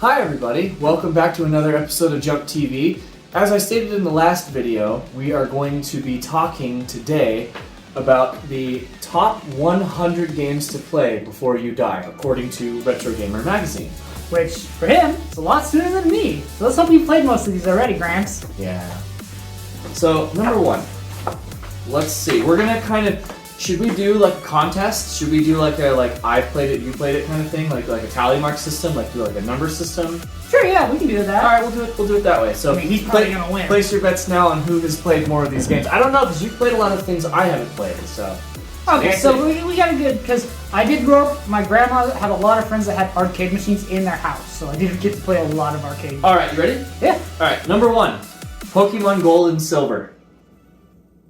Hi everybody, welcome back to another episode of Jump TV. As I stated in the last video, we are going to be talking today about the top 100 games to play before you die, according to Retro Gamer Magazine. Which, for him, is a lot sooner than me. So let's hope you played most of these already, Gramps. Yeah. So, number one. Let's see, we're gonna kind of... Should we do like a contest? Should we do like a I played it, you played it kind of thing? Like a tally mark system? Like do like a number system? Sure, yeah, we can do that. Alright, we'll do it that way. So I mean, he's probably gonna win. Place your bets now on who has played more of these games. I don't know, because you've played a lot of things I haven't played, so... Okay, so we got a good, because I did grow up, my grandma had a lot of friends that had arcade machines in their house, so I did get to play a lot of arcade. Alright, you ready? Yeah. Alright, number one, Pokemon Gold and Silver.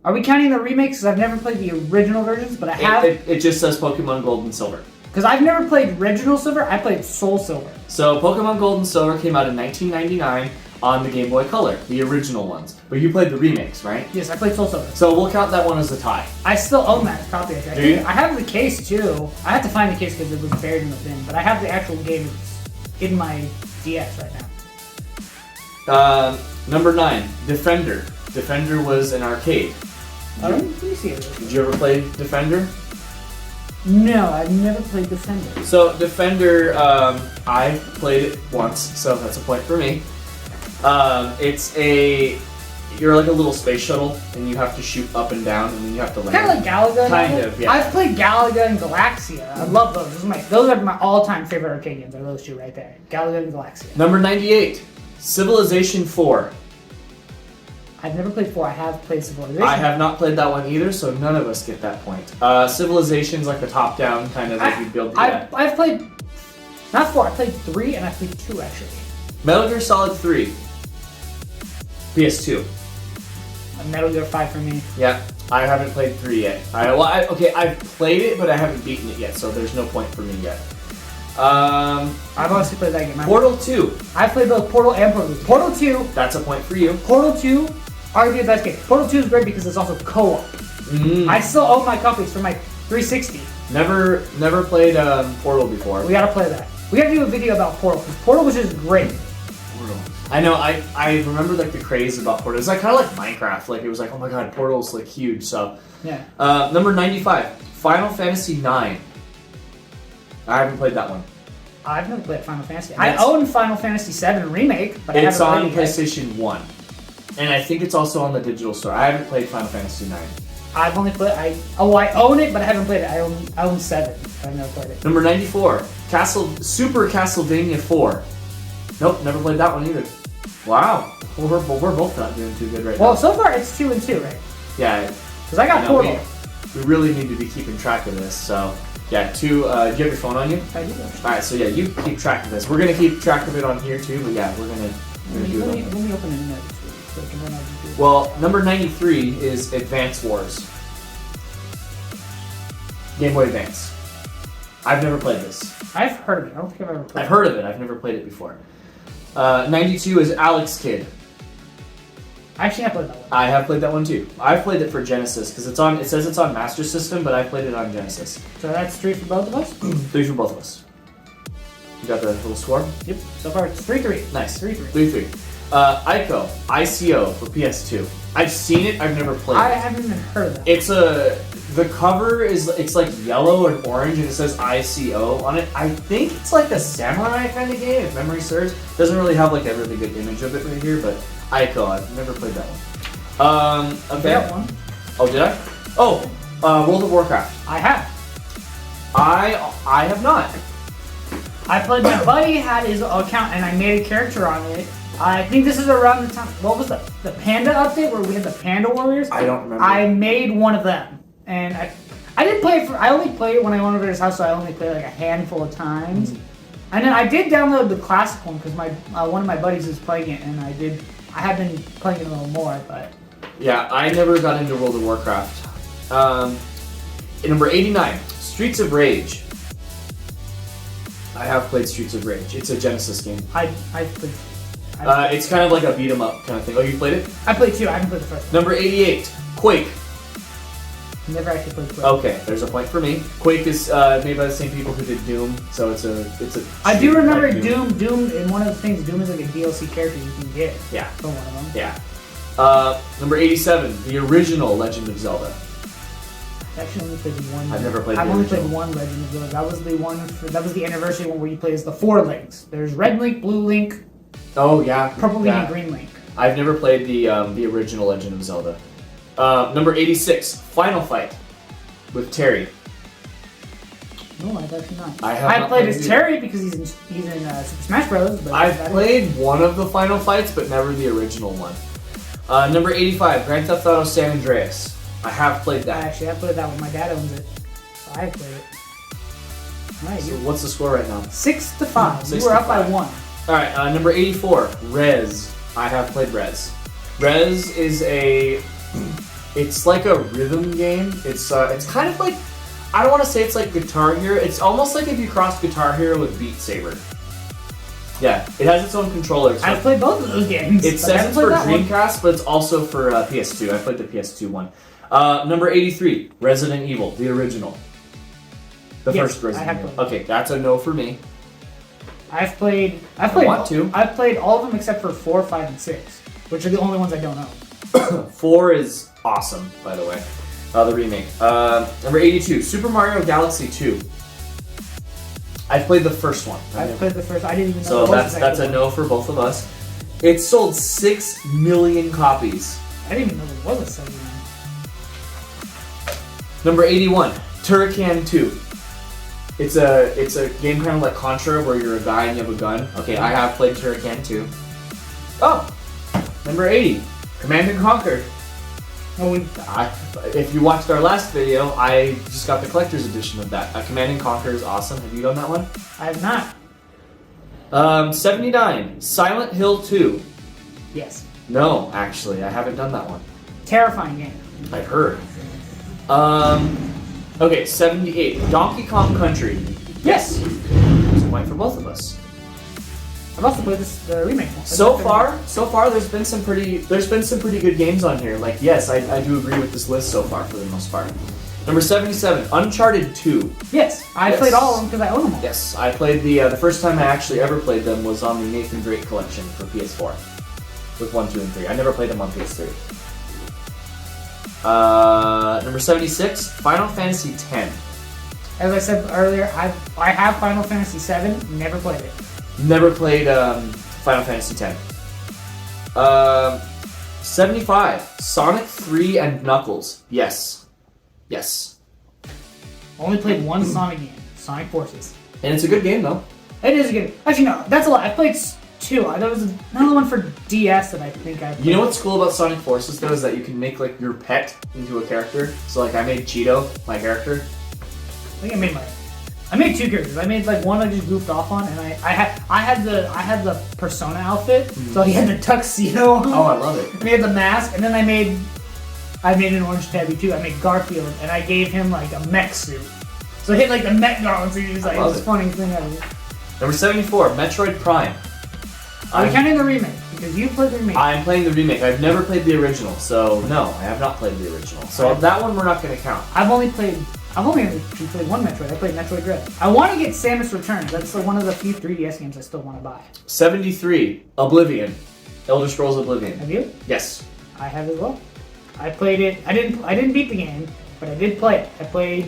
Are we counting the remakes? Because I've never played the original versions, but I have. It just says Pokemon Gold and Silver. Because I've never played Original Silver, I played Soul Silver. So Pokemon Gold and Silver came out in 1999 on the Game Boy Color, the original ones. But you played the remakes, right? Yes, I played Soul Silver. So we'll count that one as a tie. I still own that copy. I Do you? I have the case too. I have to find the case because it was buried in the bin, but I have the actual game in my DS right now. Number 9, Defender. Defender was an arcade. Let me see it. Did you ever play Defender? No, I've never played Defender. So Defender, I played it once, so that's a point for me. You're like a little space shuttle, and you have to shoot up and down, and then you have to land. Kind of like Galaga. Kind of, yeah. I've played Galaga and Galaxia. I love those. Those are my all-time favorite arcade games. Are those two right there? Galaga and Galaxia. Number 98, Civilization 4. I've never played 4. I have played Civilization. I have not played that one either, so none of us get that point. Civilization's like a top-down kind of like you build. I've played not 4. I played 3 and I played 2 actually. Metal Gear Solid 3. PS2. Metal Gear 5 for me. Yeah, I haven't played 3 yet. I've played it, but I haven't beaten it yet, so there's no point for me yet. I've honestly played that game. Portal 2. I've played both Portal and Portal 2. Portal 2. That's a point for you. Portal 2, arguably the best game. Portal 2 is great because it's also co-op. I still own my copies for my 360. Never played Portal before. We gotta play that. We gotta do a video about Portal because Portal was just great. I know. I remember like the craze about Portal. It's like kind of like Minecraft. Like it was like, oh my god, Portal's like huge. So yeah. Number 95, Final Fantasy 9. I haven't played that one. I've never played Final Fantasy. I own Final Fantasy 7 Remake, but it's I on haven't played it PlayStation 1, and I think it's also on the digital store. I haven't played Final Fantasy 9. I've only played. I own it, but I haven't played it. I own 7. I've never played it. Number 94, Super Castlevania 4. Nope, never played that one either. Wow, we're both not doing too good right now. Well, so far it's 2 and 2, right? Yeah, because I got Portal. We really need to be keeping track of this. So yeah, 2. Do you have your phone on you? I do. All right, so yeah, you keep track of this. We're gonna keep track of it on here too, but yeah, we're gonna do it. Let me open it now. So I can run out of the Well, number 93 is Advance Wars. Game Boy Advance. I've never played this. I've heard of it. I don't think I've ever played it. I've heard of it. I've never played it before. 92 is Alex Kidd. I actually have played that one. I have played that one too. I've played it for Genesis because it says it's on Master System, but I played it on Genesis. So that's 3 for both of us? 3 for both of us. You got the little score? Yep. So far it's 3-3. Nice. 3-3. 3-3. ICO for PS2. I've seen it, I've never played it. I haven't even heard of that. The cover it's like yellow and orange and it says ICO on it. I think it's like a samurai kind of game, if memory serves. Doesn't really have like a really good image of it right here, but ICO, I've never played that one. Okay. That one. Oh, did I? Oh, World of Warcraft. I have. I have not. I played, my buddy had his account and I made a character on it. I think this is around the time, what was the Panda update where we had the Panda Warriors? I don't remember. I made one of them. And I didn't play it I only played it when I went over to his house, so I only played like a handful of times. And then I did download the classic one because one of my buddies is playing it, and I have been playing it a little more, but... Yeah, I never got into World of Warcraft. Number 89, Streets of Rage. I have played Streets of Rage. It's a Genesis game. I've played... It's kind of like a beat 'em up kind of thing. Oh, you played it? I played 2. I haven't played the first one. Number 88, Quake. Never actually played Quake. Okay, there's a point for me. Quake is made by the same people who did Doom, so it's a. I do remember like Doom. Doom, and one of the things, Doom is like a DLC character you can get. Yeah. For one of them. Yeah. Number 87, the original Legend of Zelda. I actually only played one. I've never played I've the only original. played one Legend of Zelda. That was the one. That was the anniversary one where you play as the 4 Links. There's Red Link, Blue Link, Oh yeah. Purple Link, yeah. and Green Link. I've never played the original Legend of Zelda. Number 86, Final Fight with Terry. No, I've actually not. I played as Terry because he's in Super Smash Bros. But I've played one of the Final Fights, but never the original one. Number 85, Grand Theft Auto San Andreas. I have played that. I played that one. My dad owns it, so I played it. All right, So what's the score right now? 6-5. 6 You were to up by 5. 1. Alright, number 84, Rez. I have played Rez. Rez is it's like a rhythm game. It's kind of like, I don't want to say it's like Guitar Hero. It's almost like if you cross Guitar Hero with Beat Saber. Yeah, it has its own controller. So I've played both of those games. it says it's for Dreamcast, but it's also for PS2. I played the PS2 one. Number 83, Resident Evil, the original. The Yes, first Resident I have Evil. played. Okay, that's a no for me. I've played want to. I've played all of them except for 4, 5, and 6, which are the only ones I don't know. 4 is awesome, by the way. The remake. Number 82, Super Mario Galaxy 2. I've played the first one. I've played the first. I didn't even know. So there was that's a second no for both of us. It sold 6 million copies. one. I didn't even know there was a second one. Number 81, Turrican 2. It's a game kind of like Contra where you're a guy and you have a gun. Okay, I have played Turrican 2. Oh, number 80, Command and Conquer. Oh, If you watched our last video, I just got the collector's edition of that. Command and Conquer is awesome. Have you done that one? I have not. 79, Silent Hill 2. Yes. No, actually, I haven't done that one. Terrifying game. I've heard. Okay, 78, Donkey Kong Country. Yes. There's a point for both of us. I've also played the remake one. So far, there's been some pretty good games on here. Like, yes, I do agree with this list so far for the most part. Number 77, Uncharted 2. Yes, I played all of them because I own them all. Yes, I played the first time I actually ever played them was on the Nathan Drake collection for PS4 with 1, 2, and 3. I never played them on PS3. Number 76, Final Fantasy X. As I said earlier, I have Final Fantasy VII. Never played it. Never played Final Fantasy X. 75, Sonic 3 and Knuckles. Yes. Only played one Sonic game, Sonic Forces. And it's a good game though. It is a good. Actually, no, that's a lot. I played 2. There was another one for DS that I think I played. You know what's cool about Sonic Forces though is that you can make like your pet into a character. So like I made Cheeto my character. I think I made 2 characters. I made like one I just goofed off on, and I had the Persona outfit, so he had the tuxedo on. Oh, I love it. And he had the mask, and then I made an Orange Tabby too. I made Garfield, and I gave him like a mech suit. So I hit like the mech garment, so he was like love the it. funniest thing ever. Number 74, Metroid Prime. Are we counting the remake? Because you played the remake. I'm playing the remake. I've never played the original, so no, I have not played the original. So that one we're not going to count. I've only played one Metroid. I played Metroid Dread. I want to get Samus Returns. That's one of the few 3DS games I still want to buy. 73, Oblivion. Elder Scrolls Oblivion. Have you? Yes. I have as well. I played it. I didn't beat the game, but I did play it. I played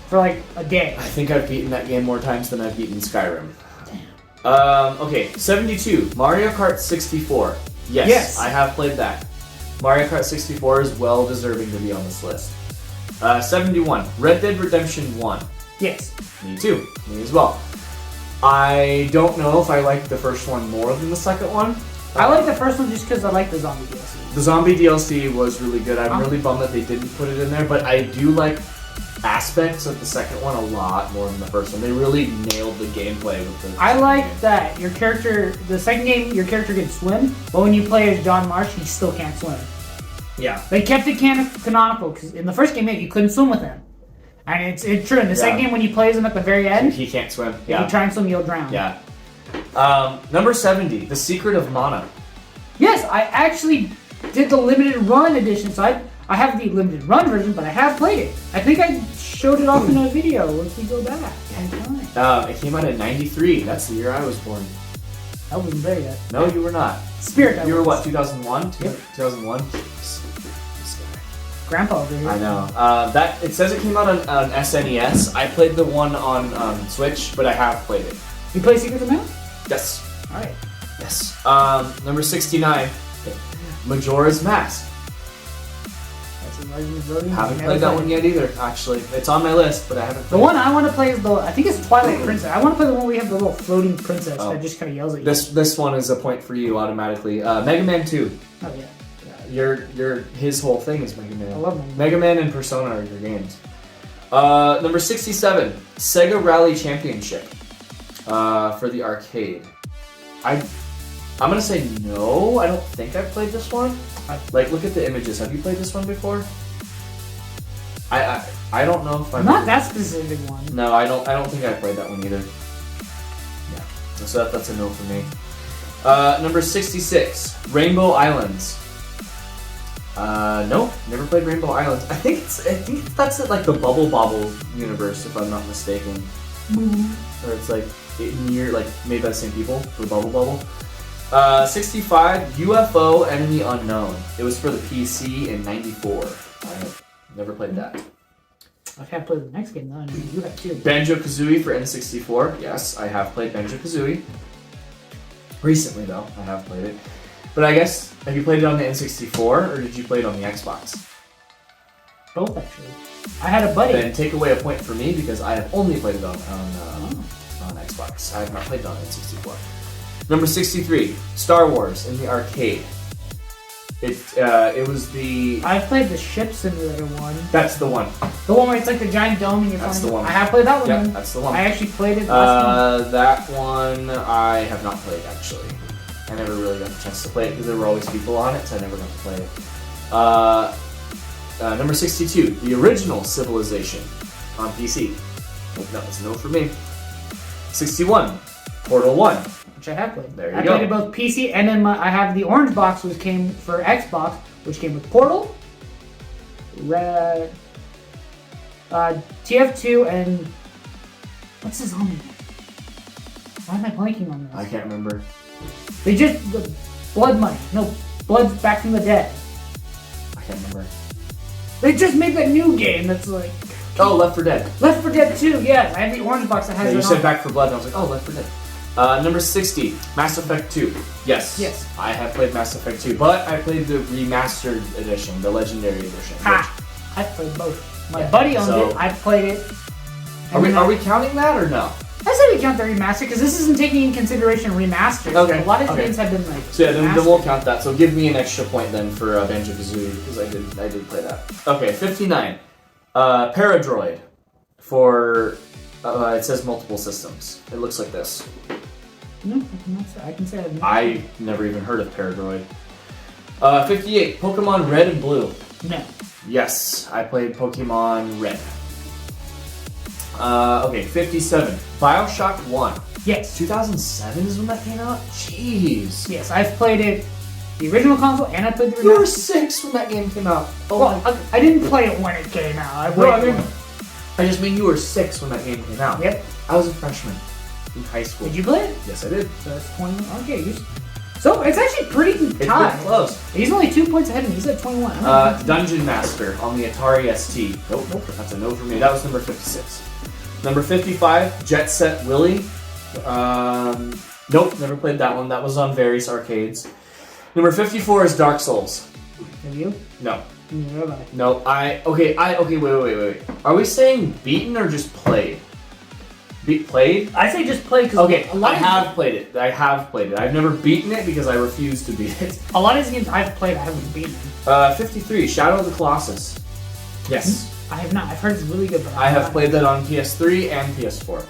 for like a day. I think I've beaten that game more times than I've beaten Skyrim. Okay, 72, Mario Kart 64. Yes, I have played that. Mario Kart 64 is well deserving to be on this list. 71, Red Dead Redemption 1. Yes. Me too. Me as well. I don't know if I like the first one more than the second one. I like the first one just because I like the zombie DLC. The zombie DLC was really good. I'm really bummed that they didn't put it in there, but I do like aspects of the second one a lot more than the first one. They really nailed the gameplay with the I like game. that the second game, your character can swim, but when you play as John Marsh, he still can't swim. Yeah. They kept it canonical because in the first game, you couldn't swim with him. And it's true. In the second game, when you play as him at the very end, He can't swim. if Yeah. you try and swim, you'll drown. Yeah. Number 70, The Secret of Mana. Yes, I actually did the limited run edition, so I have the limited run version, but I have played it. I think I showed it off in a video if we go back in time. It came out in '93. That's the year I was born. I wasn't there yet. No, you were not. Spirit. You were what? 2001. Yep. 2001. Grandpa over here. I know. That it says it came out on SNES. I played the one on Switch, but I have played it. You play Secret of Mana? Yes. All right. Yes. Number 69, Majora's Mask. That's a large majority. Haven't Never played that played one it. yet either. Actually, it's on my list, but I haven't. The Played one I want to play is I think it's Twilight Princess. I want to play the one where we have the little floating princess Oh. that just kind of yells at you. This one is a point for you automatically. Mega Man 2. Oh yeah. His whole thing is Mega Man. I love them. Mega Man and Persona are your games. Number 67, Sega Rally Championship for the arcade. I'm gonna say no. I don't think I've played this one. Like, look at the images. Have you played this one before? I don't know if I've. Not that specific one. No, I don't think I played that one either. Yeah. So that's a no for me. Number 66, Rainbow Islands. No, never played Rainbow Islands. I think that's at like the Bubble Bobble universe, if I'm not mistaken. Mm-hmm. Or it's like near, like made by the same people for Bubble Bobble. 65, UFO Enemy Unknown. It was for the PC in '94. I never played that. I can't play the next game though. I mean, you have too. Banjo-Kazooie for N64. Yes, I have played Banjo-Kazooie. Recently though, I have played it. But I guess, have you played it on the N64 or did you play it on the Xbox? Both actually. I had a buddy. Then take away a point for me because I have only played it on Xbox. I have not played it on N64. Number 63, Star Wars in the arcade. It was the... I've played the Ship Simulator one. That's the one. The one where it's like the giant dome and you're That's flying. the one. I have played that one. Yep, then. that's the one. I actually played it last That one I have not played actually. I never really got the chance to play it because there were always people on it, so I never got to play it. Number 62, the original Civilization on PC. That was no for me. 61, Portal 1. which I have played. There you I go. played it both PC and then I have the orange box, which came for Xbox, which came with Portal, TF2, and what's his name? Why am I blanking on this? I can't remember. They just Blood Money. No, Blood's Back from the Dead. I can't remember. They just made that new game that's like Oh, Left 4 Dead. Left 4 Dead 2. Yes, I have the orange box that has Yeah, it you on. said Back 4 Blood, and I was like, oh, Left 4 Dead. Number 60, Mass Effect 2. Yes. Yes. I have played Mass Effect 2, but I played the remastered edition, the Legendary edition. Ha! I played both. My Yeah, buddy owned so- it. I played it. Are we counting that or no? I said we count the remaster because this isn't taking into consideration remasters. Okay, A lot of okay. games have been like. So yeah, then remastered. we'll count that. So give me an extra point then for Banjo-Kazooie because I did play that. Okay, 59. Paradroid for it says multiple systems. It looks like this. No, I can say I've never- I never even heard of Paradroid. 58. Pokemon Red and Blue. No. Yes, I played Pokemon Red. Okay, 57. Bioshock 1. Yes. 2007 is when that came out? Jeez. Yes, I've played it, the original console, and I played the You were remaster. 6 when that game came out. Oh Well, my. I didn't play it when it came out. I No, played I it mean, I just mean you were 6 when that game came out. Yep. I was a freshman in high school. Did you play it? Yes, I did. So that's 21. Okay, so it's actually pretty It's tight. pretty close. He's only 2 points ahead of me. He's at 21. I'm not- Dungeon Master on the Atari ST. Nope, that's a no for me. That was number 56. Number 55, Jet Set Willy. Nope, never played that one. That was on various arcades. Number 54 is Dark Souls. Have you? No. Neither have I. No, okay, wait. Are we saying beaten or just played? Played? I say just play because Okay, I have played it. I've never beaten it because I refuse to beat it. a lot of these games I've played, I haven't beaten. 53, Shadow of the Colossus. Yes. I have not. I've heard it's really good, but I have played that on PS3 and PS4.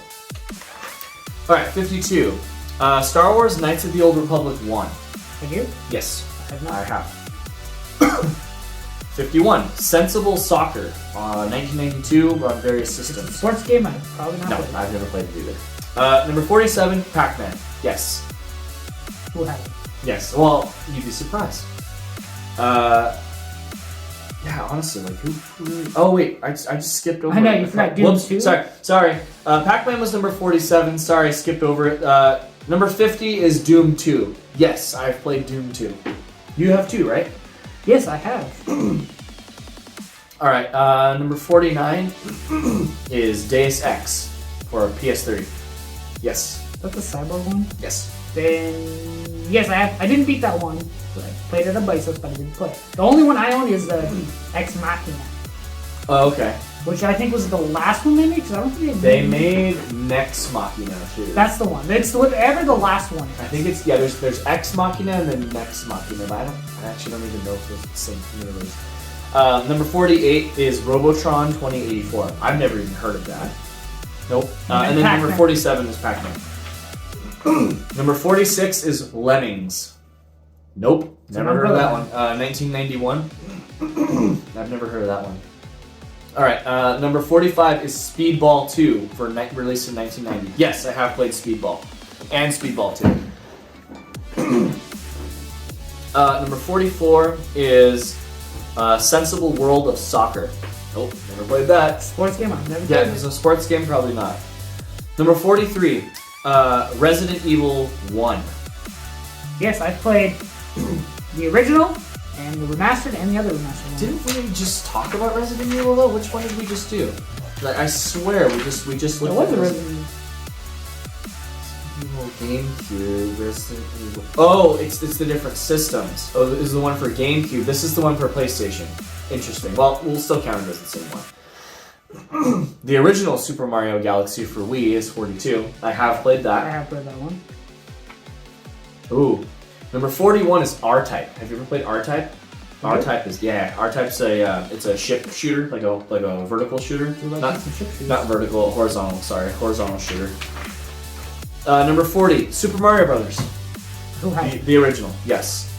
Alright, 52. Star Wars Knights of the Old Republic 1. Have you? Yes, I have not. I have. 51. Sensible Soccer. 1992 on various It's a systems. sports game. I've probably not No, played. I've never played it either. Number 47. Pac-Man. Yes. Who has it? Yes. Well, you'd be surprised. Yeah, honestly, like who really... Oh wait, I just skipped over. I know, it. you forgot Doom 2. Sorry. Pac-Man was number 47. Sorry, I skipped over it. Number 50 is Doom 2. Yes, I've played Doom 2. You have 2, right? Yes, I have. All right. Number 49 is Deus Ex for PS3. Yes. That's the Cyborg one. Yes. Then yes, I didn't beat that one. But I played it at Biceps, but I didn't play it. The only one I own is the Ex Machina, Oh, okay. which I think was the last one they made. Because I don't think They made Nex Machina too. That's the one. It's whatever the last one is. I think it's There's Ex Machina and then Nex Machina, but I actually don't even know if it's the same universe. Number 48 is Robotron 2084. I've never even heard of that. Nope. And then number 47 is Pac-Man. Number 46 is Lemmings. Nope. Never heard of that one. 1991. I've never heard of that one. All right. Number 45 is Speedball 2 for released in 1990. Yes, I have played Speedball and Speedball 2. Number 44 is Sensible World of Soccer. Nope, never played that. Sports game. I've never Yeah, played it's it. a sports game, probably not. Number 43, Resident Evil 1. Yes, I've played the original and the remastered and the other remastered one. Didn't we just talk about Resident Evil though? Which one did we just do? Like, I swear we just There looked was at a Resident Resident GameCube, Resident Evil. Oh, it's the different systems. Oh, this is the one for GameCube. This is the one for PlayStation. Interesting. Well, we'll still count it as the same one. The original Super Mario Galaxy for Wii is 42. I have played I that. have played that one. Ooh. Number 41 is R-Type. Have you ever played R-Type? R-Type is R-Type's it's a ship shooter, like a vertical shooter. Not vertical, horizontal. Sorry, horizontal shooter. Number 40, Super Mario Brothers. Who has it? The original, yes.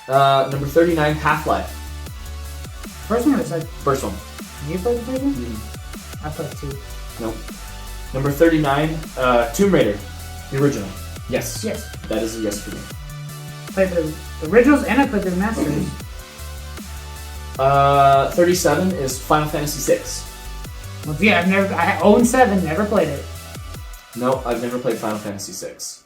Number 39, Half-Life. First one or second? First one. You played the first one? Mm-hmm. I played 2. Nope. Number 39, Tomb Raider. The original. Yes. Yes. That is a yes for me. I played the originals and I played the remasters. 37 is Final Fantasy 6. Well, yeah, I own 7, never played it. No, I've never played Final Fantasy 6.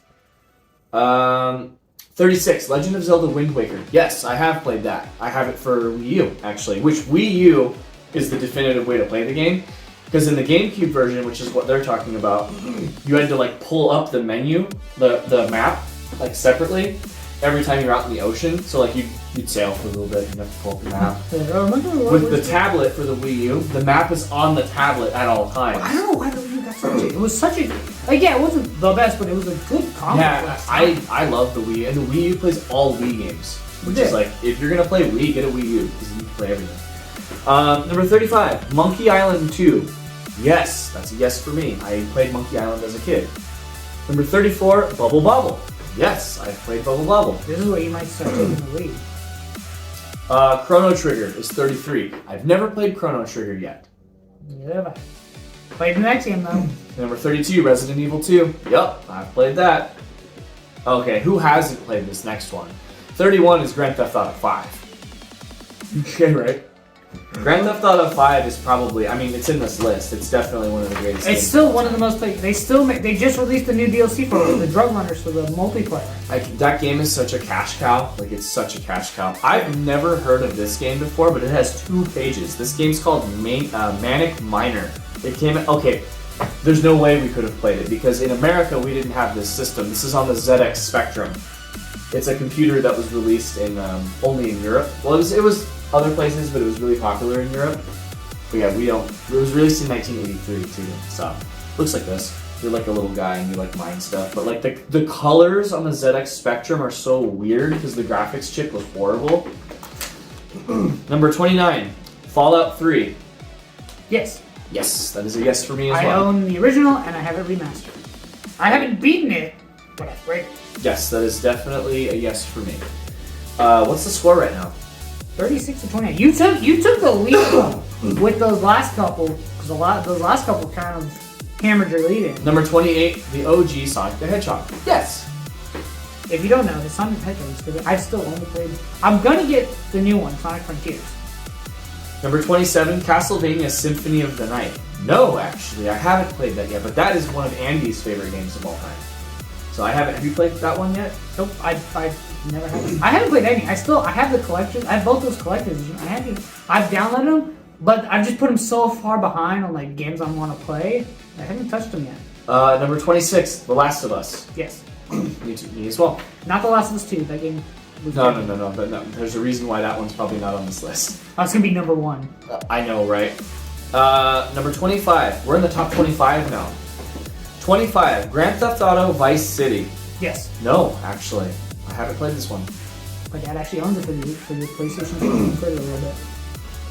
36, Legend of Zelda Wind Waker. Yes, I have played that. I have it for Wii U, actually, which Wii U is the definitive way to play the game. Because in the GameCube version, which is what they're talking about, you had to like pull up the menu, the map, like separately, every time you're out in the ocean. So like you'd sail for a little bit and you have to pull up the map. With the tablet for the Wii U, the map is on the tablet at all times. I don't know why the Wii U got such a... It was such a... Like, yeah, it wasn't the best, but it was a good combo. Yeah, I love the Wii, and the Wii U plays all Wii games. Which is like, if you're gonna play Wii, get a Wii U, because you can play everything. Number 35, Monkey Island 2. Yes, that's a yes for me. I played Monkey Island as a kid. Number 34, Bubble Bobble. Yes, I've played Bubble Bobble. This is where you might start taking the lead. Chrono Trigger is 33. I've never played Chrono Trigger yet. Neither have I. Played the next game, though. Number 32, Resident Evil 2. Yup, I've played that. Okay, who hasn't played this next one? 31 is Grand Theft Auto 5. Okay, right? Grand Theft Auto 5 is probably, I mean, it's in this list. It's definitely one of the greatest games. It's still one of the most played. They just released a new DLC for the Drug Runners for the multiplayer. That game is such a cash cow. Like, it's such a cash cow. I've never heard of this game before, but it has 2 pages. This game's called Manic Miner. It came, okay, there's no way we could have played it, because in America, we didn't have this system. This is on the ZX Spectrum. It's a computer that was released in only in Europe. Well, it was other places, but it was really popular in Europe. But yeah, it was released in 1983 too. So, looks like this. You're like a little guy and you like mine stuff. But like the colors on the ZX Spectrum are so weird because the graphics chip was horrible. Number 29, Fallout 3. Yes. Yes, that is a yes for me as I well. own the original and I have it remastered. I haven't beaten it, but I've played it. Yes, that is definitely a yes for me. What's the score right now? 36 to 28. You took the lead with those last couple, because those last couple kind of hammered your lead in. Number 28, the OG Sonic the Hedgehog. Yes. if you don't know, the Sonic Hedgehog is I've still only played. I'm gonna get the new one, Sonic Frontiers. Number 27, Castlevania Symphony of the Night. No, actually, I haven't played that yet, but that is one of Andy's favorite games of all time. So I haven't. Have you played that one yet? Nope, I never have. I haven't played any. I have the collections. I have both those collectors. I've downloaded them, but I've just put them so far behind on like games I want to play. I haven't touched them yet. Number 26, The Last of Us. Yes. Me as well. Not The Last of Us 2. That game. No. But no, there's a reason why that one's probably not on this list. Oh, it's gonna be number 1. I know, right? Number 25. We're in the top 25 now. 25. Grand Theft Auto Vice City. Yes. No, actually, I haven't played this one. My dad actually owns it for the PlayStation 2. Played it a little bit.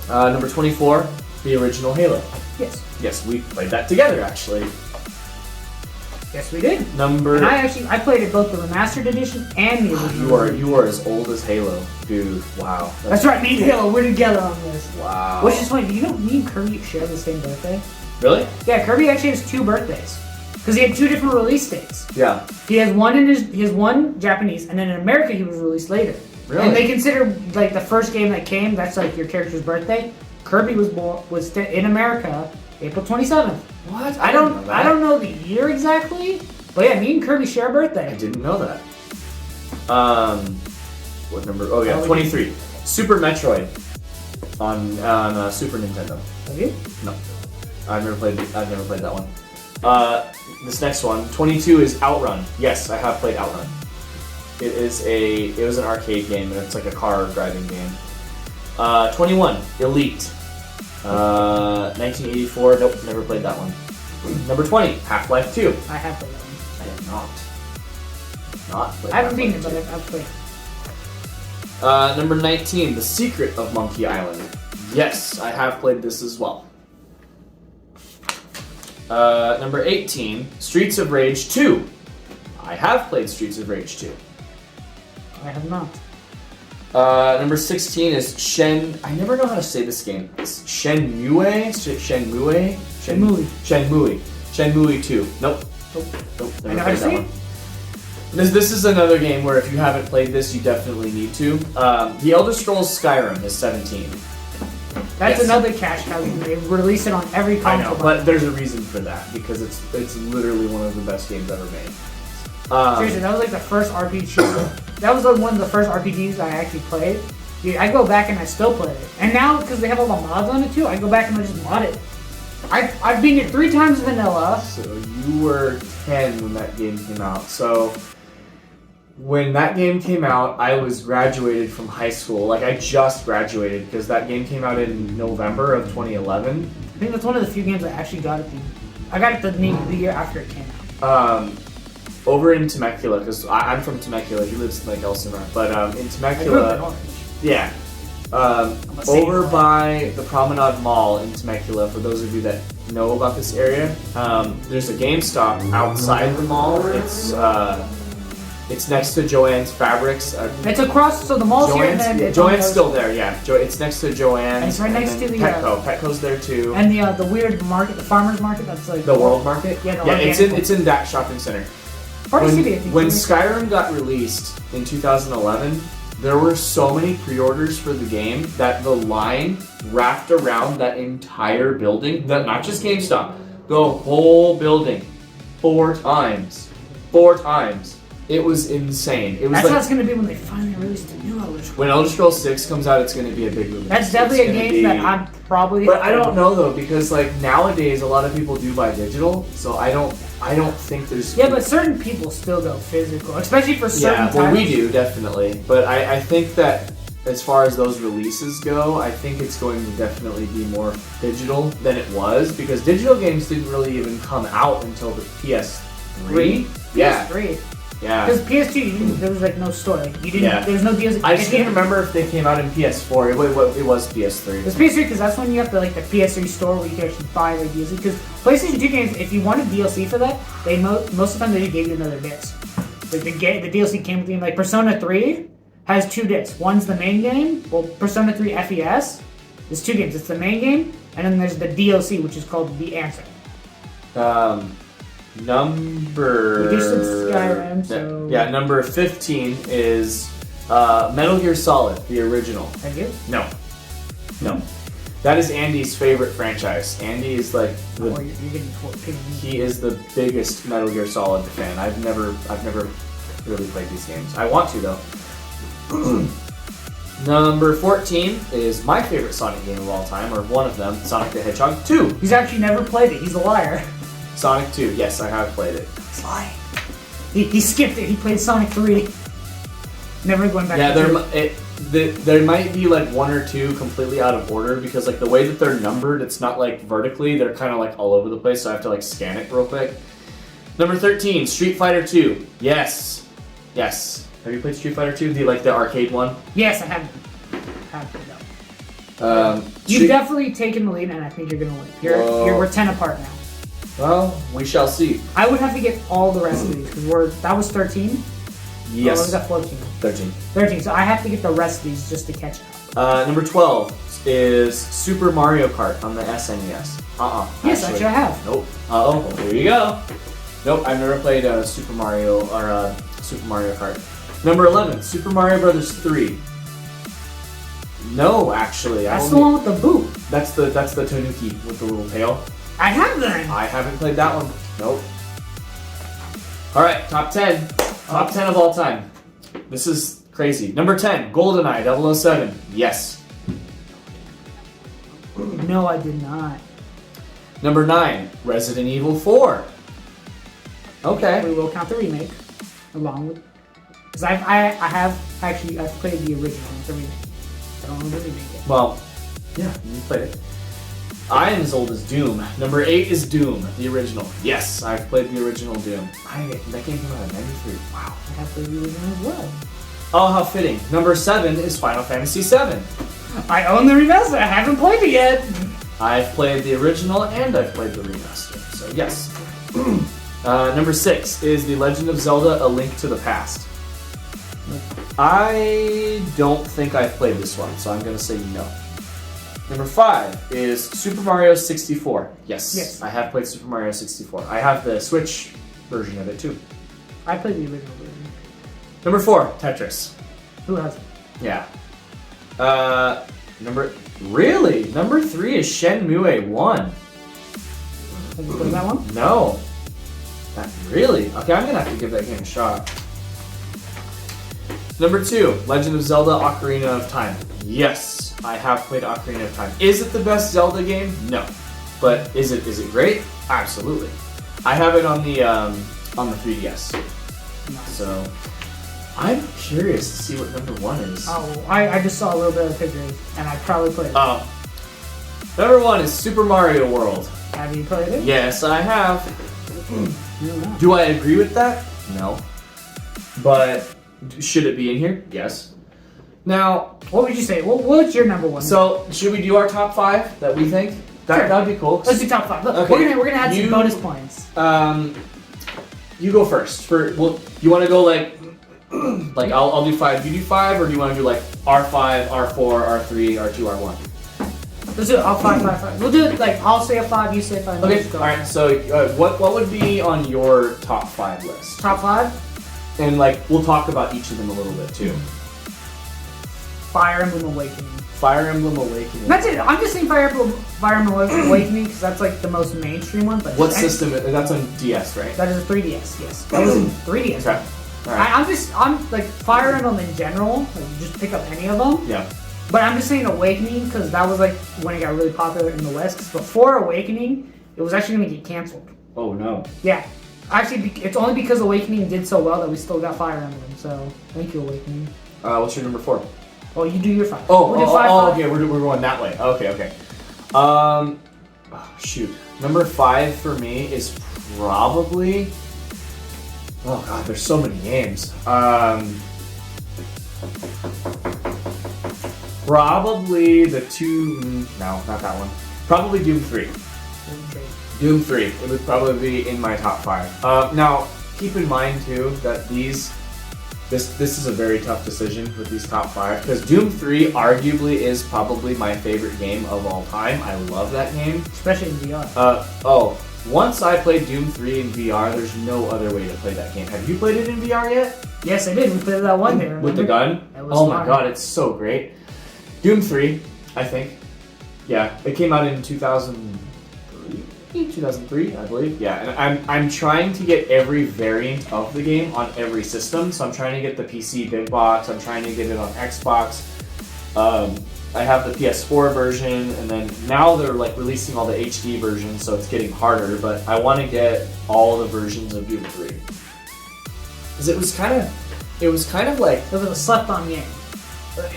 Number 24. The original Halo. Yes. Yes, we played that together, actually. Yes, we did. Number. And I played it both the remastered edition and the original. You are as old as Halo, dude. Wow. That's right. Me and Halo, we're together on this. Wow. Which is funny. You know, me and Kirby share the same birthday. Really? Yeah, Kirby actually has 2 birthdays because he had 2 different release dates. Yeah. He has one one Japanese, and then in America he was released later. Really? And they consider like the first game that came, that's like your character's birthday. Kirby was in America April 27th. What? I don't know the year exactly, but yeah, me and Kirby share a birthday. I didn't know that. What number? Oh yeah, 23. Super Metroid on Super Nintendo. Have you? No, I've never played that one. This next one, 22, is Outrun. Yes, I have played Outrun. It was an arcade game, and it's like a car driving game. 21, Elite. 1984. Nope, never played that one. Number 20, Half-Life 2. I have played that one. I have not played. I haven't beaten it, but I've played. Number 19, The Secret of Monkey Island. Yes, I have played this as well. Number 18, Streets of Rage 2. I have played Streets of Rage 2. I have not. Number 16 is I never know how to say this game. It's Shenmue 2. Nope. I know how to say it. This is another game where if you haven't played this, you definitely need to. The Elder Scrolls Skyrim is 17. That's Yes. another cash cow. They release it on every I console. know, but there's a reason for that because it's literally one of the best games ever made. Seriously, that was like the first RPG. That was one of the first RPGs I actually played. Dude, I go back and I still play it. And now, because they have all the mods on it too, I go back and I just mod it. I've beaten it 3 times vanilla. So you were 10 when that game came out. So when that game came out, I was graduated from high school. Like I just graduated because that game came out in November of 2011. I think that's one of the few games I actually got I got it the year after it came out. Over in Temecula, because I'm from Temecula. He lives in like Elsinore, but in I grew up in Temecula, Orange. yeah. Over by the Promenade Mall in Temecula, for those of you that know about this area, there's a GameStop outside the mall. It's next to Joann's Fabrics. It's across, so the mall's here and then it's on Joann's the- still there, yeah. It's next to Joann's. And it's right next then to the, Petco. Petco's there too. And the weird market, the farmer's market, that's like... The World Market? Yeah, the it's organic in that shopping center. Party City, I think. When Skyrim got released in 2011, there were so many pre-orders for the game that the line wrapped around that entire building, not just GameStop, the whole building, 4 times. 4 times. It was insane. It was That's like, how it's going to be when they finally release the new Elder Scrolls. when Elder Scrolls 6 comes out, it's going to be a big release. That's definitely a game that I'm probably... But I don't know though, because like nowadays a lot of people do buy digital, so I don't think there's... Yeah, but certain people still go physical, especially for certain Yeah, well we titles. do, definitely. But I think that as far as those releases go, I think it's going to definitely be more digital than it was, because digital games didn't really even come out until the PS3. Yeah. PS3. Yeah. Because PS2, there was like no story. You didn't. Yeah. There was no DLC. I just can't remember if they came out in PS4. It was It PS3. was PS3 because that's when you have the PS3 store where you can actually buy like DLC. Because PlayStation 2 games, if you wanted DLC for that, they most of the time they gave you another disc. Like the DLC came with the game. Like Persona 3 has 2 discs. One's the main game. Well, Persona 3 FES. There's 2 games. It's the main game, and then there's the DLC, which is called The Answer. Number... You said Skyrim, so... Yeah, number 15 is Metal Gear Solid, the original. Have you? No. That is Andy's favorite franchise. Andy is like Or you're getting piggy. he is the biggest Metal Gear Solid fan. I've never really played these games. I want to though. Number 14 is my favorite Sonic game of all time, or one of them, Sonic the Hedgehog 2. He's actually never played it. He's a liar. Sonic 2, yes, I have played it. He's lying. He skipped it. He played Sonic 3. Never going back Yeah, to there might be like one or two completely out of order because like the way that they're numbered, it's not like vertically. They're kind of like all over the place, so I have to like scan it real quick. Number 13, Street Fighter 2. Yes. Have you played Street Fighter 2? The arcade one? Yes, I have played that. You've definitely taken the lead, and I think you're gonna win. We're 10 apart now. Well, we shall see. I would have to get all the rest of these because that was 13. Yes. Or was that 14? 13. So I have to get the rest of these just to catch up. Number 12 is Super Mario Kart on the SNES. Yes, actually I have. Nope. Here you go. Nope, I've never played Super Mario or Super Mario Kart. Number 11, Super Mario Brothers 3. No, actually, That's the one with the boot. That's the Tanuki with the little tail. I have that. I haven't played that one. Nope. All right, top 10. Top 10 of all time. This is crazy. Number 10, GoldenEye 007. Yes. No, I did not. Number 9, Resident Evil 4. Okay. We will count the remake along with, because I've played the original, the remake. I don't know the remake yet. Well, yeah, you played it. I am as old as Doom. Number 8 is Doom, the original. Yes, I've played the original Doom. That game came out in '93. Wow. I have played the original as well. Oh, how fitting. Number 7 is Final Fantasy VII. I own the remaster. I haven't played it yet. I've played the original and I've played the remaster. So yes. Number 6 is The Legend of Zelda: A Link to the Past. I don't think I've played this one, so I'm going to say no. Number 5 is Super Mario 64. Yes. I have played Super Mario 64. I have the Switch version of it too. I played the original version. Number 4, Tetris. Who hasn't? Yeah. Number 3 is Shenmue 1. Have you played that one? No. Really? Okay, I'm gonna have to give that game a shot. Number 2, Legend of Zelda: Ocarina of Time. Yes, I have played Ocarina of Time. Is it the best Zelda game? No. But is it great? Absolutely. I have it on the 3DS. Nice. So I'm curious to see what number 1 is. Oh, I just saw a little bit of pictures, and I probably played it. Oh. Number 1 is Super Mario World. Have you played it? Yes, I have. No. Do I agree with that? No. But should it be in here? Yes. Now, What would you say? What's your number one? so should we do our top 5 that we think? Sure. That'd be cool. Let's do top 5. Look, Okay. we're gonna add some bonus points. You go first. You want to go like I'll do 5. You do 5, or do you want to do like R5, R4, R3, R2, R1? Let's do it. I'll 5. We'll do it like I'll say a 5, you say a 5. Okay. Let's go. All right. So what would be on your top 5 list? Top 5. And like we'll talk about each of them a little bit too. Fire Emblem Awakening. Fire Emblem Awakening. That's it. I'm just saying Fire Emblem Awakening because that's like the most mainstream one. But What system? That's on DS, right? That is a 3DS. Yes, that was a 3DS. Okay. All right. I'm like Fire Emblem in general. Like you just pick up any of them. Yeah. But I'm just saying Awakening because that was like when it got really popular in the West. 'Cause before Awakening, it was actually going to get canceled. Oh no. Yeah. Actually, it's only because Awakening did so well that we still got Fire Emblem. So thank you, Awakening. What's your number 4? Oh, you do your 5. Oh, We'll do 5. okay. We're going that way. Okay. Shoot. Number 5 for me is probably. Oh god, there's so many games. Probably the 2. No, not that one. Probably Doom 3. Doom 3. It would probably be in my top 5. Now, keep in mind too that this is a very tough decision with these top 5 because Doom 3 arguably is probably my favorite game of all time. I love that game. Especially in VR. once I played Doom 3 in VR, there's no other way to play that game. Have you played it in VR yet? Yes, I did. We played that one day. With the gun? It was Oh my fun. god, it's so great. Doom 3, I think. Yeah, it came out in 2003, I believe. Yeah, and I'm trying to get every variant of the game on every system. So I'm trying to get the PC big box. I'm trying to get it on Xbox. I have the PS4 version, and then now they're like releasing all the HD versions, so it's getting harder. But I want to get all the versions of Doom 3 because it was kind of like It was a slept-on game.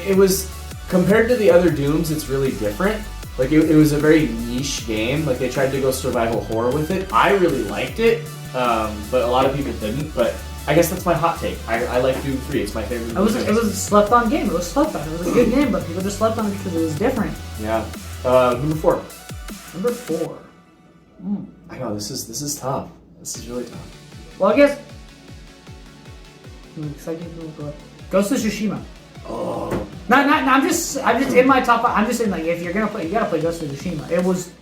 it was compared to the other Dooms. It's really different. Like it was a very niche game. Like they tried to go survival horror with it. I really liked it, but a lot of people didn't. But I guess that's my hot take. I like Doom 3. It's my favorite. It was a slept-on game. It was slept on. It was a good game, but people just slept on it because it was different. Yeah. Number 4. Number 4. I know this is tough. This is really tough. Well, I guess. Ghost of Tsushima. Oh. No, I'm just in my top 5. I'm just saying, like, if you're gonna play, you gotta play Ghost of Tsushima. It was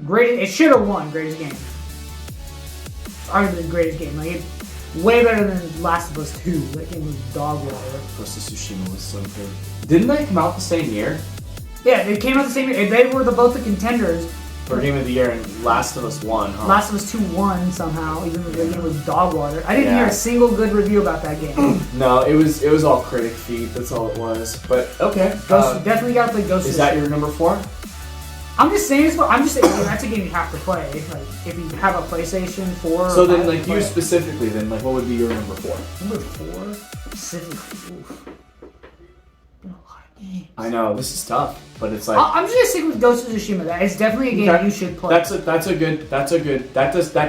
great. It should have won greatest game. It's arguably the greatest game. Like, it's way better than Last of Us 2. That game was dog water. Ghost of Tsushima was so good. Didn't they come out the same year Yeah, they came out the same year. They were both the contenders. for Game of the Year, and Last of Us won, huh? Last of Us 2 won somehow, even though the game was dog water. I didn't Yeah. hear a single good review about that game. No, it was all critic feed. That's all it was. But okay. Definitely gotta play Ghost of Is Tsushima. that your number 4? I'm just saying that's a game you have to play. Like, if you have a PlayStation 4. So or then, 5, like play you it. specifically, then like what would be your number 4? Number 4 specifically. Oof. Been a lot of games. I know this is tough, but it's like I'm just gonna stick with Ghost of Tsushima. That it's definitely a game Okay. you should play. that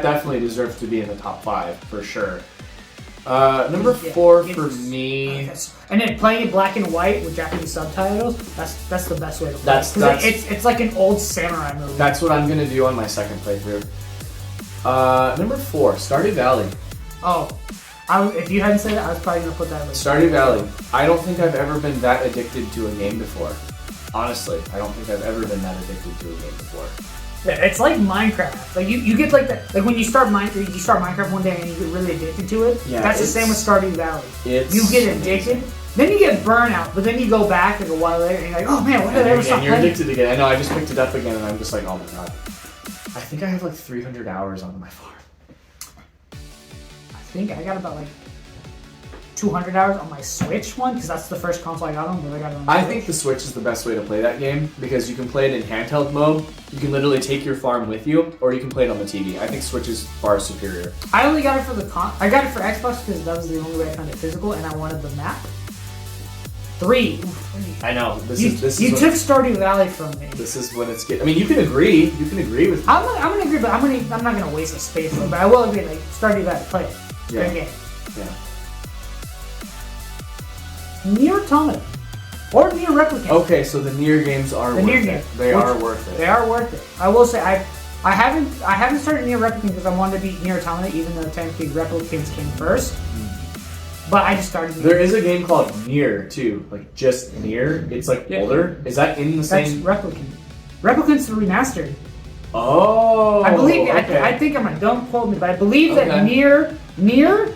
definitely deserves to be in the top 5 for sure. Number Yeah, 4 it's- for me. And then playing it black and white with Japanese subtitles. That's the best way to play. That's- it. 'Cause it's like an old samurai movie. That's what I'm gonna do on my second playthrough. Number 4, Stardew Valley. Oh, if you hadn't said it, I was probably gonna put that. Like, Stardew Valley. I don't think I've ever been that addicted to a game before. Honestly, I don't think I've ever been that addicted to a game before. Yeah, it's like Minecraft. Like you get like that. Like when you start Minecraft one day and you get really addicted to it. Yeah, that's the same with Stardew Valley. You get addicted, then you get burnout, but then you go back like a while later and you're like, oh man, why did I ever stop And you're playing? addicted again. I know. I just picked it up again, and I'm just like, oh my god. I think I have like 300 hours on my farm. I think I got about like 200 hours on my Switch one because that's the first console I got on. But I got it on. I Switch. think the Switch is the best way to play that game because you can play it in handheld mode. You can literally take your farm with you, or you can play it on the TV. I think Switch is far superior. I only got it for I got it for Xbox because that was the only way I found it physical, and I wanted the map. 3. I know. You took Stardew Valley from me. This is when it's good. I mean, you can agree. You can agree with. I'm gonna agree, but I'm not gonna waste a space. But I will agree. Like Stardew Valley, play it. It's a Yeah. great game. Yeah. Nier Automata or Nier Replicant. Okay, so the Nier games are The worth Nier it. games. They are worth it. They are worth it. I will say I haven't started Nier Replicant because I wanted to beat Nier Automata, even though technically Replicants came first. But I just started. There is a game called Nier too, like just Nier. It's like Yeah. older. Is that in the That's same? Replicant. Replicant's the remastered. Oh. I believe. Okay. I think I'm right. Don't quote me, but I believe that Okay. Nier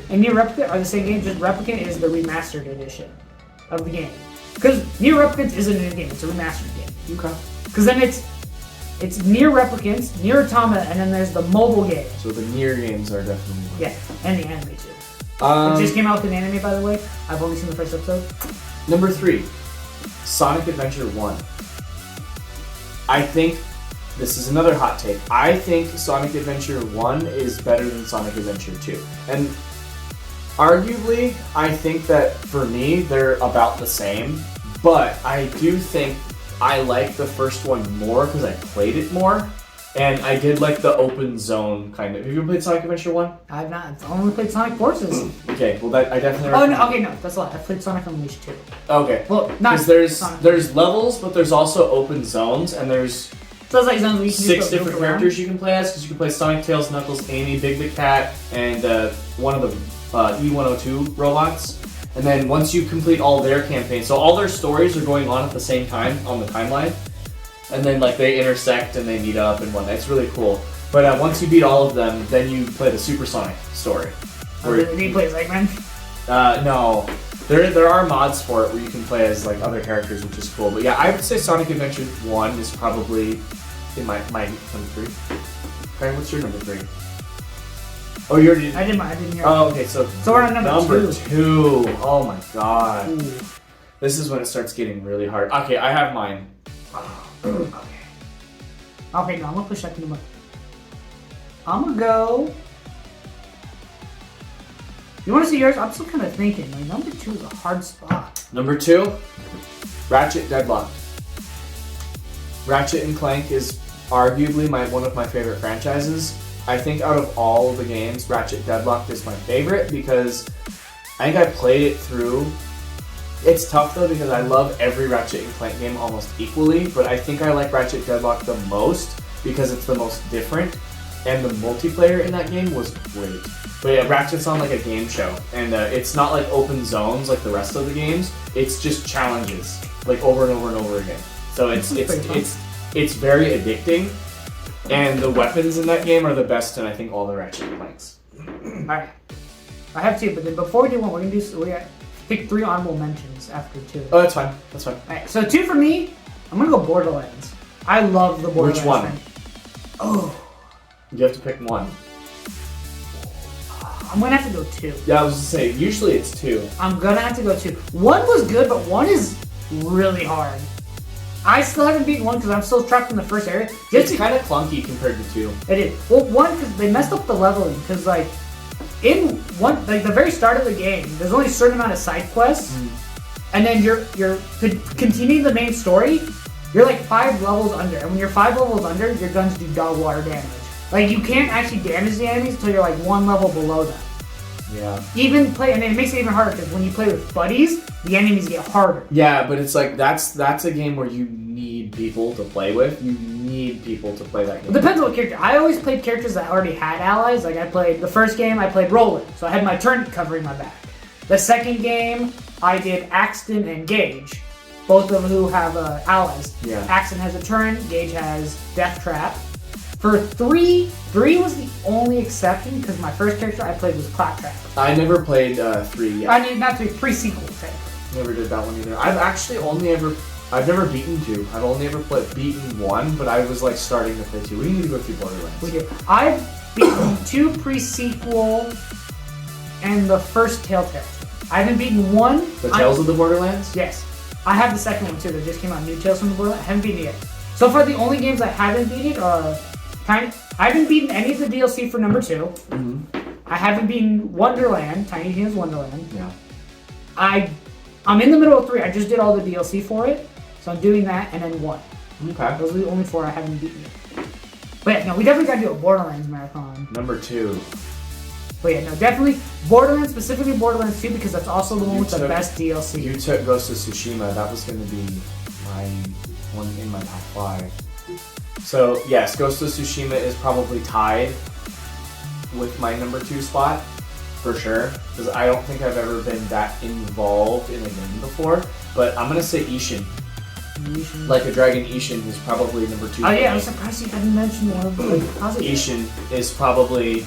and Nier Replicant are the same game. Just Replicant is the remastered edition of the game. Because Nier Replicant isn't a new game; it's a remastered game. Okay. Because then it's Nier Replicants, Nier Automata, and then there's the mobile game. So the Nier games are definitely. Worth Yeah, and the anime too. it. It just came out with an anime, by the way. I've only seen the first episode. Number 3, Sonic Adventure 1. I think this is another hot take. I think Sonic Adventure 1 is better than Sonic Adventure 2. And arguably, I think that for me, they're about the same. But I do think I like the first one more because I played it more. And I did like the open zone kind of. Have you ever played Sonic Adventure 1? I've not. I've only played Sonic Forces. Okay, well that I definitely Oh recommend. no, okay, no, that's a lot. I've played Sonic Unleashed too. Okay. Well, not Because Sonic. there's levels, but there's also open zones, and there's So it's like zones where you can 6 just go different loop around. characters you can play as, because you can play Sonic, Tails, Knuckles, Amy, Big the Cat, and one of the E102 robots. And then once you complete all their campaigns, so all their stories are going on at the same time on the timeline, and then like they intersect and they meet up and whatnot. It's really cool. But once you beat all of them, then you play the Supersonic story. Did he play as Eggman? No. There are mods for it where you can play as like other characters, which is cool. But yeah, I would say Sonic Adventure 1 is probably in my number 3. Okay, what's your number 3? Oh, you already did. I didn't hear. Oh, okay. So we're on number 2. Oh my god. Ooh. This is when it starts getting really hard. Okay, I have mine. Okay, no, I'm gonna push that to number. I'm gonna go. You want to see yours? I'm still kind of thinking. Like number 2 is a hard spot. Number 2, Ratchet Deadlocked. Ratchet and Clank is arguably one of my favorite franchises. I think out of all the games, Ratchet Deadlocked is my favorite because I think I played it through. It's tough though because I love every Ratchet and Clank game almost equally, but I think I like Ratchet Deadlocked the most because it's the most different, and the multiplayer in that game was great. But yeah, Ratchet's on like a game show, and it's not like open zones like the rest of the games. It's just challenges, like over and over and over again. So it's very addicting, and the weapons in that game are the best in I think all the Ratchet and Clanks. All right, I have 2, but then before we do one, we're gonna do pick 3 honorable mentions after 2. Oh, that's fine. That's fine. All right, so 2 for me. I'm gonna go Borderlands. I love the Borderlands. Which one? Oh, you have to pick one. I'm gonna have to go 2. Yeah, I was gonna say usually it's 2. I'm gonna have to go 2. 1 was good, but 1 is really hard. I still haven't beaten 1 because I'm still trapped in the first area. It's kind of clunky compared to 2. It is. Well, 1 because they messed up the leveling. Because like in 1, like the very start of the game, there's only a certain amount of side quests, and then you're to continue the main story. You're like 5 levels under, and when you're 5 levels under, your guns do dog water damage. Like you can't actually damage the enemies until you're like 1 level below them. Yeah. And it makes it even harder because when you play with buddies, the enemies get harder. Yeah, but it's like that's a game where you need people to play with. You need people to play that game. It depends on what character. I always played characters that already had allies. Like I played the first game, I played Roland, so I had my turn covering my back. The second game, I did Axton and Gage, both of them who have allies. Yeah. Axton has a turn, Gage has Death Trap. For 3 was the only exception because my first character I played was Claptrap. I never played 3 yet. I mean, not 3, pre-sequel technically. Never did that one either. I've never beaten 2. I've only ever beaten 1, but I was like starting to play 2. We need to go through Borderlands. We do. I've beaten 2 pre-sequel and the first Telltale. I haven't beaten 1. The Tales of the Borderlands? Yes. I have the second one too. That just came out, New Tales from the Borderlands. I haven't beaten it yet. So far, the only games I haven't beaten are I haven't beaten any of the DLC for number 2. Mm-hmm. I haven't beaten Wonderland, Tiny Tina's Wonderland. Yeah. I'm in the middle of 3. I just did all the DLC for it, so I'm doing that and then 1. Okay. Those are the only 4 I haven't beaten yet. But yeah, no, we definitely gotta do a Borderlands marathon. Number 2. But yeah, no, definitely Borderlands, specifically Borderlands 2, because that's also the one with the best DLC. You took Ghost of Tsushima. That was going to be my one in my top 5. So yes, Ghost of Tsushima is probably tied with my number 2 spot for sure, because I don't think I've ever been that involved in a game before. But I'm gonna say Ishin. Like a Dragon, Ishin is probably number 2. Oh yeah, I was surprised you hadn't mentioned one of the Ishin is probably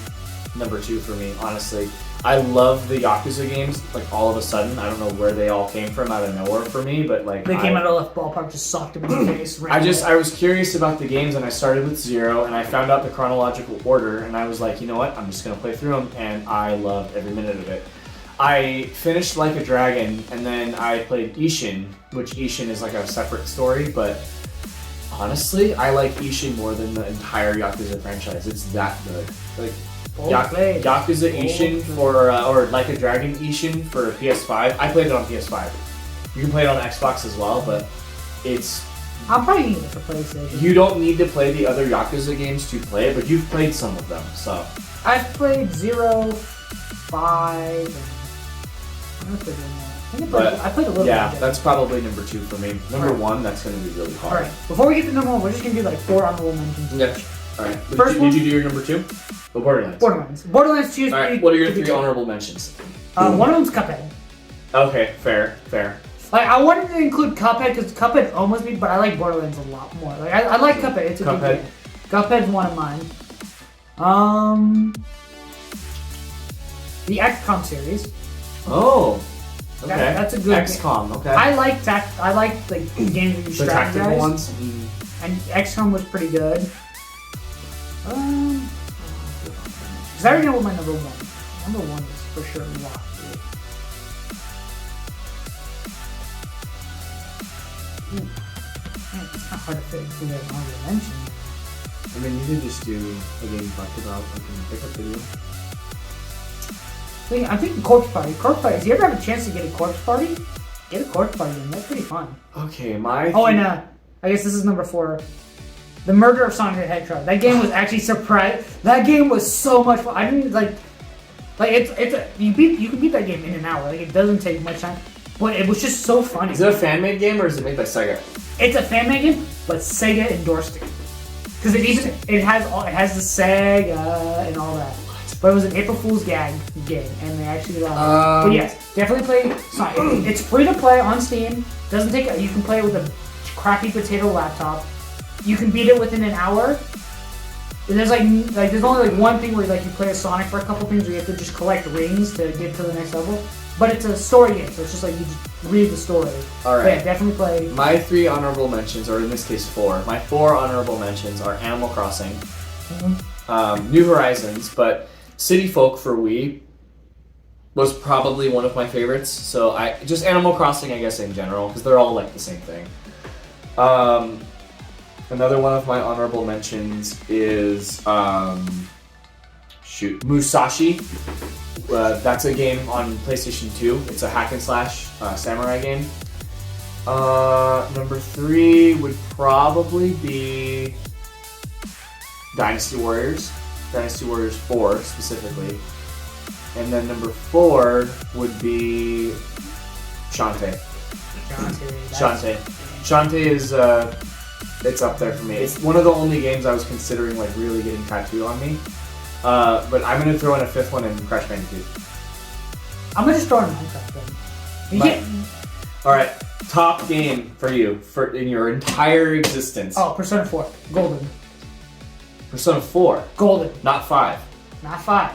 number 2 for me, honestly. I love the Yakuza games, like all of a sudden. I don't know where they all came from out of nowhere for me, but like they came out of left ballpark, just socked him in the face. I was curious about the games, and I started with 0, and I found out the chronological order, and I was like, you know what, I'm just gonna play through them, and I loved every minute of it. I finished Like a Dragon, and then I played Ishin, which Ishin is like a separate story, but honestly, I like Ishin more than the entire Yakuza franchise. It's that good. Like Yakuza Ishin or Like a Dragon Ishin for PS5. I played it on PS5. You can play it on Xbox as well, but I'll probably need it for PlayStation. You don't need to play the other Yakuza games to play it, but you've played some of them, so. I've played 0, 5, and I played a little bit. Yeah, that's probably number 2 for me. Number 1, that's going to be really hard. Alright, before we get to number 1, we're just going to do like 4 honorable mentions. Yep. Alright. Did you do your number 2? The Borderlands. Borderlands 2 is Alright, what are your 3 honorable mentions? One of them's Cuphead. Okay, fair. Like, I wanted to include Cuphead because Cuphead almost beat, but I like Borderlands a lot more. Like, I like Cuphead. It's a good game. Cuphead's one of mine. The XCOM series. Oh. Okay. That's a good XCOM. Okay. I like like games where you the tactical strategize. ones. And XCOM was pretty good. Because I already know what my number one. Number one is for sure locked. Man, it's not hard to fit through that honorable mention. I mean, you could just do a game you talked about, like in a pickup video. I'm thinking Corpse Party. Corpse Party. If you ever have a chance to get a Corpse Party, get a Corpse Party in. That's pretty fun. Okay, Oh, and I guess this is number 4. The Murder of Sonic the Hedgehog. That game was actually surprised. That game was so much fun. I didn't like you can beat that game in an hour. Like it doesn't take much time, but it was just so funny. Is it a fan-made game or is it made by Sega? It's a fan-made game, but Sega endorsed it because it has the Sega and all that. But it was an April Fool's gag game, and they actually allowed it. But yes, definitely play Sonic. It's free to play on Steam. Doesn't take. You can play it with a crappy potato laptop. You can beat it within an hour. And there's there's only one thing where you play a Sonic for a couple things where you have to just collect rings to get to the next level. But it's a story game, so it's just you just read the story. All right. But yeah, definitely play. My 3 honorable mentions, or in this case 4. My 4 honorable mentions are Animal Crossing, New Horizons, but City Folk for Wii was probably one of my favorites. So just Animal Crossing, I guess, in general, because they're all like the same thing. Another one of my honorable mentions is Musashi. That's a game on PlayStation 2. It's a hack and slash samurai game. Number 3 would probably be Dynasty Warriors 4 specifically. And then number 4 would be Shantae. Shantae is it's up there for me. It's one of the only games I was considering really getting tattooed on me. But I'm gonna throw in a 5th one in Crash Bandicoot. I'm gonna just throw in Minecraft then. Alright, top game for you in your entire existence. Oh, Persona 4. Golden. Persona 4. Golden. Not 5. Not 5.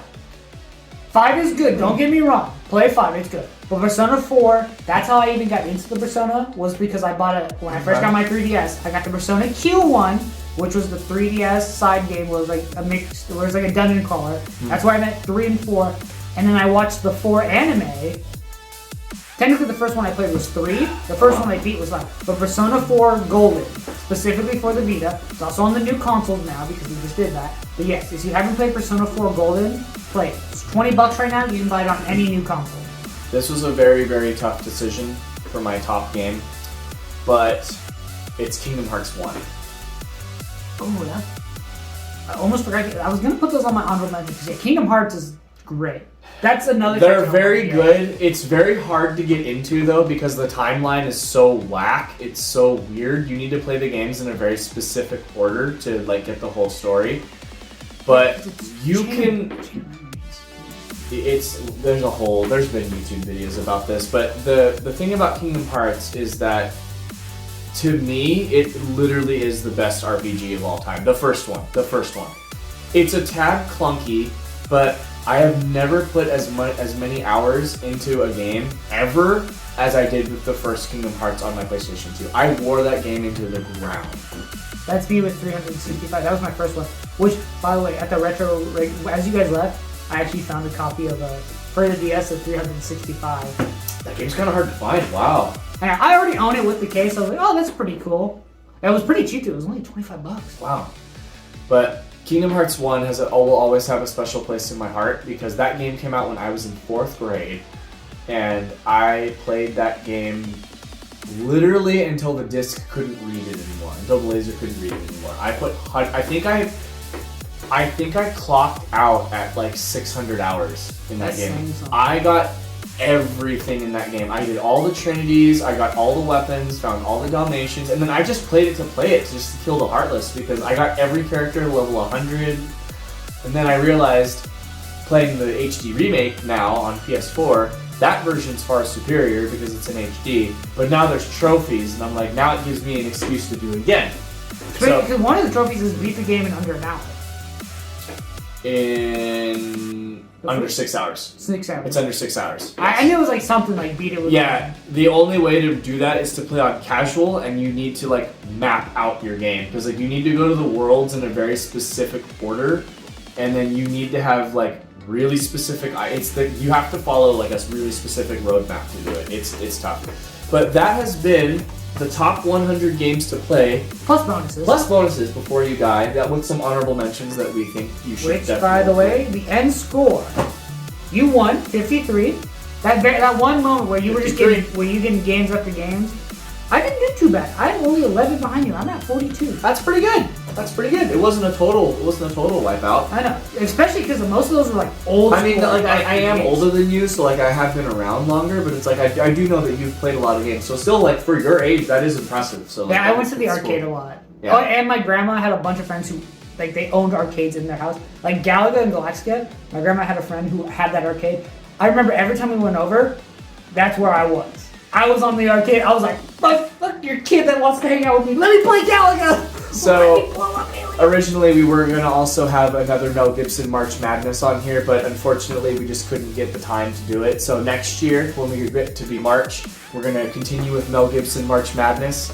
5 is good, don't get me wrong. Play 5, it's good. But Persona 4, that's how I even got into the Persona, was because I bought it when I first got my 3DS. I got the Persona Q1, which was the 3DS side game where it was a mix, where it was a dungeon crawler. That's where I met 3 and 4. And then I watched the 4 anime. Technically the first one I played was 3. The first one I beat was 5. But Persona 4 Golden, specifically for the Vita. It's also on the new consoles now because we just did that. But yes, if you haven't played Persona 4 Golden, play it. It's $20 right now. You can buy it on any new console. This was a very, very tough decision for my top game, but it's Kingdom Hearts 1. Oh, yeah. I almost forgot. I was going to put those on my honorable mentions because Kingdom Hearts is great. That's another. They're very good. It's very hard to get into though because the timeline is so whack. It's so weird. You need to play the games in a very specific order to get the whole story. But you can. There's been YouTube videos about this, but the thing about Kingdom Hearts is that to me it literally is the best RPG of all time. The first one. It's a tad clunky, but I have never put as many hours into a game ever as I did with the first Kingdom Hearts on my PlayStation 2. I wore that game into the ground. That's me with 365. That was my first one. Which, by the way, at the retro, as you guys left, I actually found a copy of for the DS of 365. That game's kind of hard to find. Wow. And I already own it with the case. I was like, oh, that's pretty cool. It was pretty cheap too. It was only $25. Wow. But Kingdom Hearts 1 will always have a special place in my heart because that game came out when I was in 4th grade, and I played that game literally until the disc couldn't read it anymore, until the laser couldn't read it anymore. I think I clocked out at 600 hours in that game. I got everything in that game. I did all the Trinities, I got all the weapons, found all the Dalmatians, and then I just played it to play it, just to kill the Heartless, because I got every character to level 100, and then I realized, playing the HD remake now on PS4, that version's far superior because it's in HD, but now there's trophies, and I'm like, now it gives me an excuse to do it again. Because one of the trophies is beat the game in under an hour. in under 6 hours. 6 hours. It's under 6 hours. I knew it was like something like beat it with. Yeah, the only way to do that is to play on casual, and you need to like map out your game because like you need to go to the worlds in a very specific order, and then you need to have like really specific. It's that you have to follow like a really specific roadmap to do it. It's tough, but that has been the top 100 games to play Plus bonuses. plus bonuses before you die. That with some honorable mentions that we think you should. Which, definitely by the play. way, the end score, you won 53. That one moment where you were just 53. getting games after games, I didn't do too bad. I'm only 11 behind you. I'm at 42. That's pretty good. That's pretty good. It wasn't a total wipeout. I know, especially because most of those were like old. I mean, school like I am games. older than you, so like I have been around longer. But it's like I do know that you've played a lot of games. So still, like for your age, that is impressive. So like, Yeah, I went to the it's arcade cool. a lot. Yeah. Oh, and my grandma had a bunch of friends who, like, they owned arcades in their house. Like Galaga and Galactica, my grandma had a friend who had that arcade. I remember every time we went over, that's where I was. I was on the arcade. I was like, fuck your kid that wants to hang out with me. Let me play Galaga. So, Let me blow up aliens. Originally, we were gonna also have another Mel Gibson March Madness on here, but unfortunately, we just couldn't get the time to do it. So next year, when we get to be March, we're gonna continue with Mel Gibson March Madness.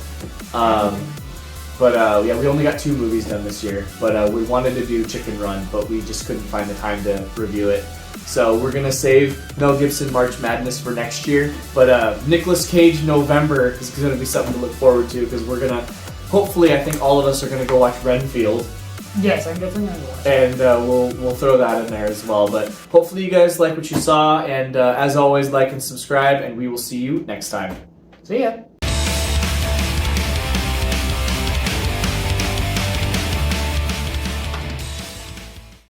Yeah, we only got 2 movies done this year, but we wanted to do Chicken Run, but we just couldn't find the time to review it. So we're gonna save Mel Gibson March Madness for next year, but Nicolas Cage November is gonna be something to look forward to because we're gonna, hopefully, I think all of us are gonna go watch Renfield, Yes, I'm definitely gonna go watch. and we'll throw that in there as well. But hopefully you guys like what you saw, and as always, like and subscribe, and we will see you next time. See ya.